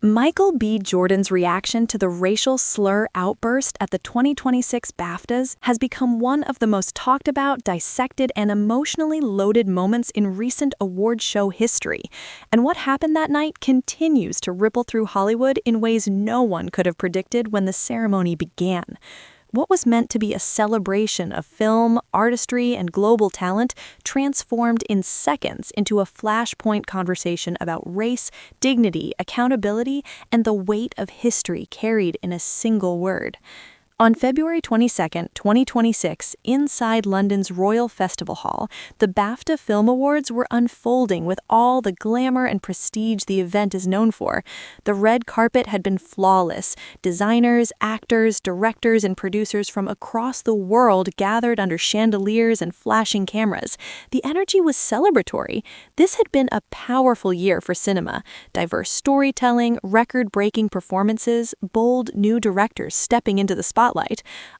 Michael B. Jordan's reaction to the racial slur outburst at the 2026 BAFTAs has become one of the most talked about, dissected, and emotionally loaded moments in recent award show history. And what happened that night continues to ripple through Hollywood in ways no one could have predicted when the ceremony began. What was meant to be a celebration of film, artistry, and global talent transformed in seconds into a flashpoint conversation about race, dignity, accountability, and the weight of history carried in a single word. On February 22, 2026, inside London's Royal Festival Hall, the BAFTA Film Awards were unfolding with all the glamour and prestige the event is known for. The red carpet had been flawless. Designers, actors, directors, and producers from across the world gathered under chandeliers and flashing cameras. The energy was celebratory. This had been a powerful year for cinema. Diverse storytelling, record-breaking performances, bold new directors stepping into the spotlight.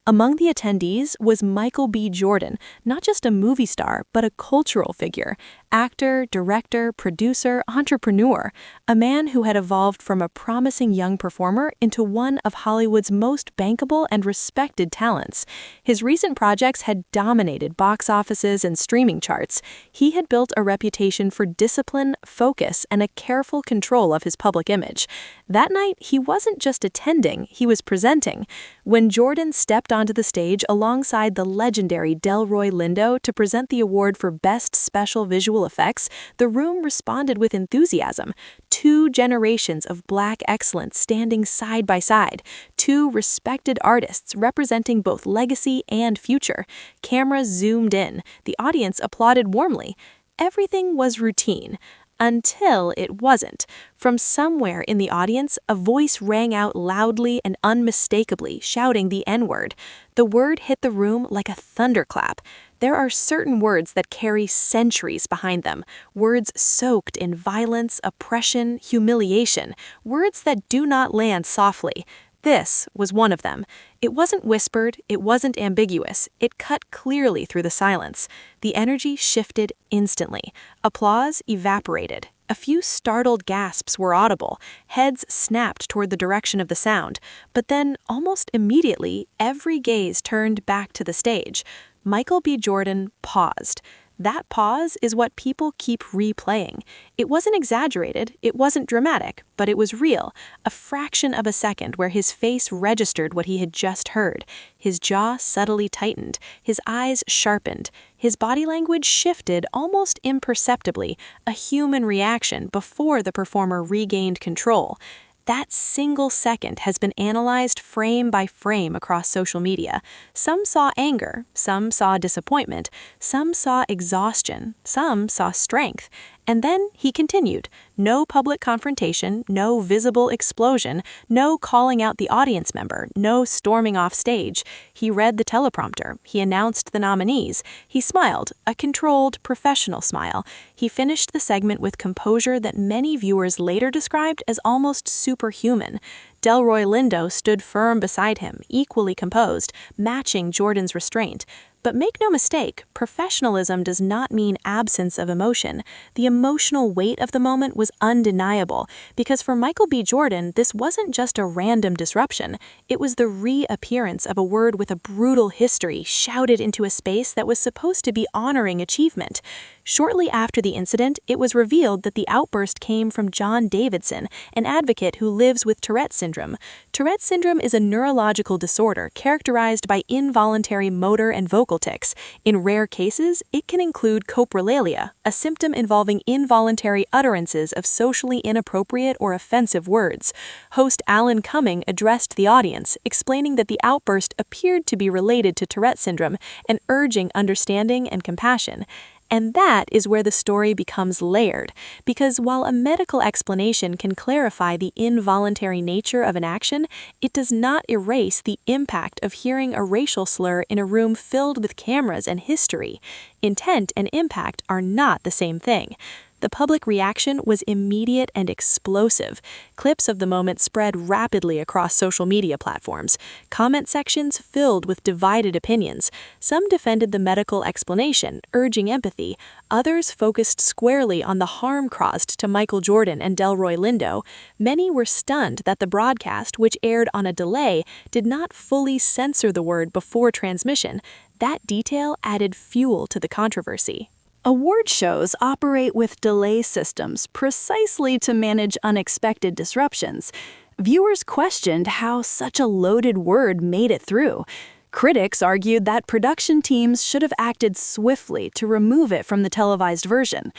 Among the attendees was Michael B. Jordan, not just a movie star, but a cultural figure, actor, director, producer, entrepreneur, a man who had evolved from a promising young performer into one of Hollywood's most bankable and respected talents. His recent projects had dominated box offices and streaming charts. He had built a reputation for discipline, focus, and a careful control of his public image. That night, he wasn't just attending, he was presenting. When Jordan stepped onto the stage alongside the legendary Delroy Lindo to present the award for Best Special Visual Effects, the room responded with enthusiasm. Two generations of Black excellence standing side by side, two respected artists representing both legacy and future. Cameras zoomed in, the audience applauded warmly. Everything was routine. Until it wasn't. From somewhere in the audience, a voice rang out loudly and unmistakably, shouting the N-word. The word hit the room like a thunderclap. There are certain words that carry centuries behind them, words soaked in violence, oppression, humiliation, words that do not land softly. This was one of them. It wasn't whispered, it wasn't ambiguous, it cut clearly through the silence. The energy shifted instantly. Applause evaporated. A few startled gasps were audible. Heads snapped toward the direction of the sound. But then, almost immediately, every gaze turned back to the stage. Michael B. Jordan paused. That pause is what people keep replaying. It wasn't exaggerated, it wasn't dramatic, but it was real, a fraction of a second where his face registered what he had just heard. His jaw subtly tightened, his eyes sharpened, his body language shifted almost imperceptibly, a human reaction before the performer regained control. That single second has been analyzed frame by frame across social media. Some saw anger, some saw disappointment, some saw exhaustion, some saw strength. And then he continued. No public confrontation, no visible explosion, no calling out the audience member, no storming off stage. He read the teleprompter. He announced the nominees. He smiled, a controlled, professional smile. He finished the segment with composure that many viewers later described as almost superhuman. Delroy Lindo stood firm beside him, equally composed, matching Jordan's restraint. But make no mistake, professionalism does not mean absence of emotion. The emotional weight of the moment was undeniable, because for Michael B. Jordan, this wasn't just a random disruption. It was the reappearance of a word with a brutal history shouted into a space that was supposed to be honoring achievement. Shortly after the incident, it was revealed that the outburst came from John Davidson, an advocate who lives with Tourette syndrome. Tourette syndrome is a neurological disorder characterized by involuntary motor and vocal tics. In rare cases, it can include coprolalia, a symptom involving involuntary utterances of socially inappropriate or offensive words. Host Alan Cumming addressed the audience, explaining that the outburst appeared to be related to Tourette syndrome and urging understanding and compassion. And that is where the story becomes layered, because while a medical explanation can clarify the involuntary nature of an action, it does not erase the impact of hearing a racial slur in a room filled with cameras and history. Intent and impact are not the same thing. The public reaction was immediate and explosive. Clips of the moment spread rapidly across social media platforms. Comment sections filled with divided opinions. Some defended the medical explanation, urging empathy. Others focused squarely on the harm caused to Michael Jordan and Delroy Lindo. Many were stunned that the broadcast, which aired on a delay, did not fully censor the word before transmission. That detail added fuel to the controversy. Award shows operate with delay systems precisely to manage unexpected disruptions. Viewers questioned how such a loaded word made it through. Critics argued that production teams should have acted swiftly to remove it from the televised version.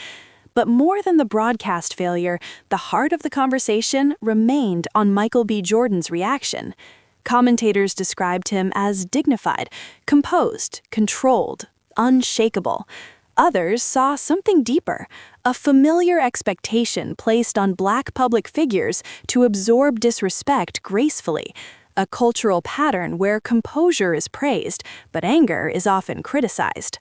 But more than the broadcast failure, the heart of the conversation remained on Michael B. Jordan's reaction. Commentators described him as dignified, composed, controlled, unshakable. Others saw something deeper, a familiar expectation placed on Black public figures to absorb disrespect gracefully, a cultural pattern where composure is praised, but anger is often criticized.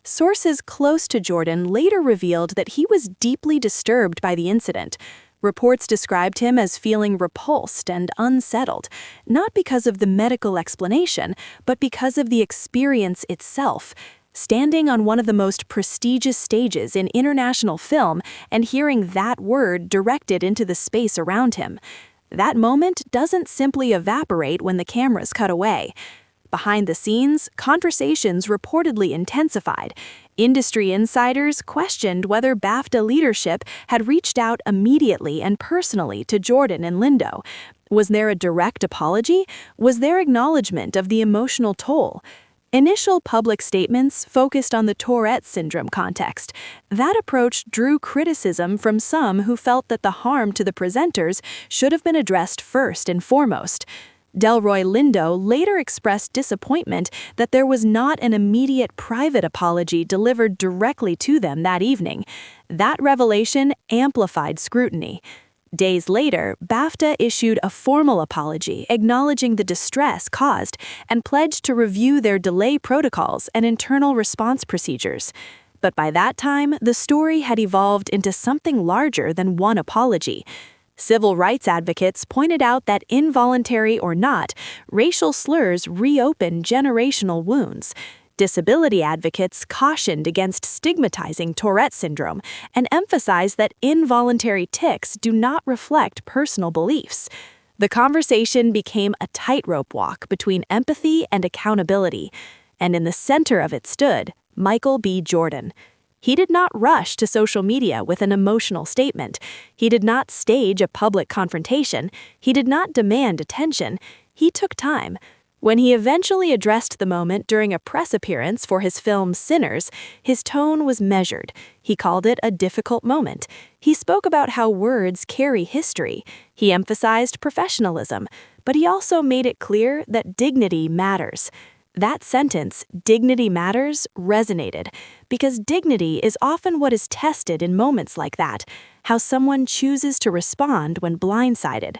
Sources close to Jordan later revealed that he was deeply disturbed by the incident. Reports described him as feeling repulsed and unsettled, not because of the medical explanation, but because of the experience itself. Standing on one of the most prestigious stages in international film and hearing that word directed into the space around him. That moment doesn't simply evaporate when the cameras cut away. Behind the scenes, conversations reportedly intensified. Industry insiders questioned whether BAFTA leadership had reached out immediately and personally to Jordan and Lindo. Was there a direct apology? Was there acknowledgement of the emotional toll? Initial public statements focused on the Tourette syndrome context. That approach drew criticism from some who felt that the harm to the presenters should have been addressed first and foremost. Delroy Lindo later expressed disappointment that there was not an immediate private apology delivered directly to them that evening. That revelation amplified scrutiny. Days later, BAFTA issued a formal apology acknowledging the distress caused and pledged to review their delay protocols and internal response procedures. But by that time, the story had evolved into something larger than one apology. Civil rights advocates pointed out that, involuntary or not, racial slurs reopen generational wounds. Disability advocates cautioned against stigmatizing Tourette syndrome and emphasized that involuntary tics do not reflect personal beliefs. The conversation became a tightrope walk between empathy and accountability, and in the center of it stood Michael B. Jordan. He did not rush to social media with an emotional statement. He did not stage a public confrontation. He did not demand attention. He took time. When he eventually addressed the moment during a press appearance for his film Sinners, his tone was measured. He called it a difficult moment. He spoke about how words carry history. He emphasized professionalism, but he also made it clear that dignity matters. That sentence, "dignity matters," resonated, because dignity is often what is tested in moments like that, how someone chooses to respond when blindsided.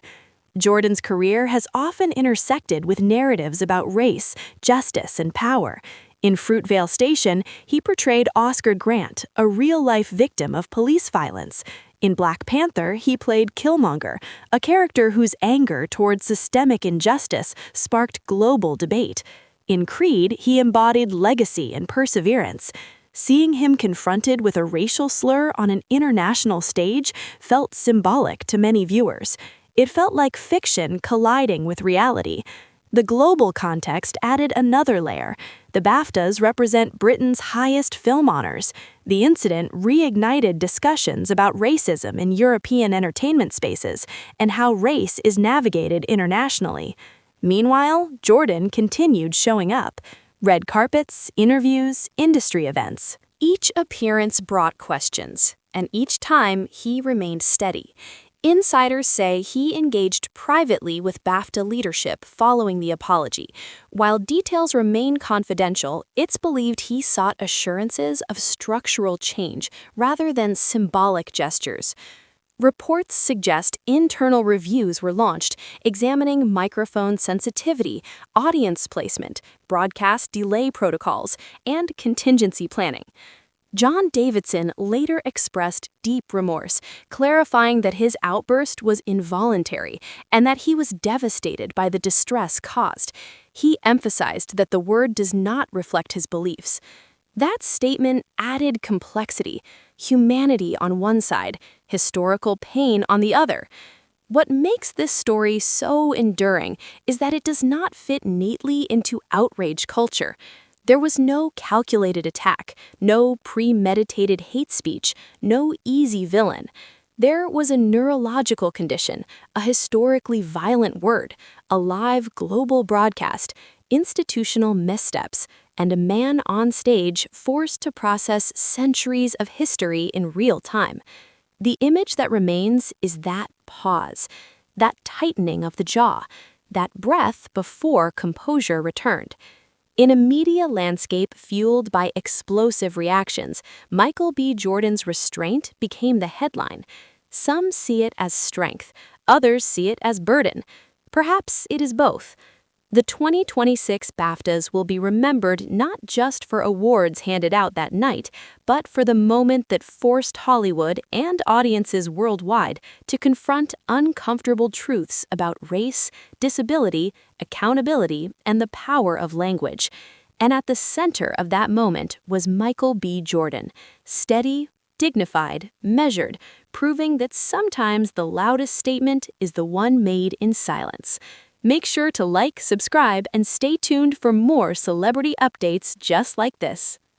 Jordan's career has often intersected with narratives about race, justice, and power. In Fruitvale Station, he portrayed Oscar Grant, a real-life victim of police violence. In Black Panther, he played Killmonger, a character whose anger towards systemic injustice sparked global debate. In Creed, he embodied legacy and perseverance. Seeing him confronted with a racial slur on an international stage felt symbolic to many viewers. It felt like fiction colliding with reality. The global context added another layer. The BAFTAs represent Britain's highest film honors. The incident reignited discussions about racism in European entertainment spaces and how race is navigated internationally. Meanwhile, Jordan continued showing up. Red carpets, interviews, industry events. Each appearance brought questions, and each time he remained steady. Insiders say he engaged privately with BAFTA leadership following the apology. While details remain confidential, it's believed he sought assurances of structural change rather than symbolic gestures. Reports suggest internal reviews were launched, examining microphone sensitivity, audience placement, broadcast delay protocols, and contingency planning. John Davidson later expressed deep remorse, clarifying that his outburst was involuntary and that he was devastated by the distress caused. He emphasized that the word does not reflect his beliefs. That statement added complexity, humanity on one side, historical pain on the other. What makes this story so enduring is that it does not fit neatly into outrage culture. There was no calculated attack, no premeditated hate speech, no easy villain. There was a neurological condition, a historically violent word, a live global broadcast, institutional missteps, and a man on stage forced to process centuries of history in real time. The image that remains is that pause, that tightening of the jaw, that breath before composure returned. In a media landscape fueled by explosive reactions, Michael B. Jordan's restraint became the headline. Some see it as strength, others see it as burden. Perhaps it is both. The 2026 BAFTAs will be remembered not just for awards handed out that night, but for the moment that forced Hollywood and audiences worldwide to confront uncomfortable truths about race, disability, accountability, and the power of language. And at the center of that moment was Michael B. Jordan, steady, dignified, measured, proving that sometimes the loudest statement is the one made in silence. Make sure to like, subscribe, and stay tuned for more celebrity updates just like this.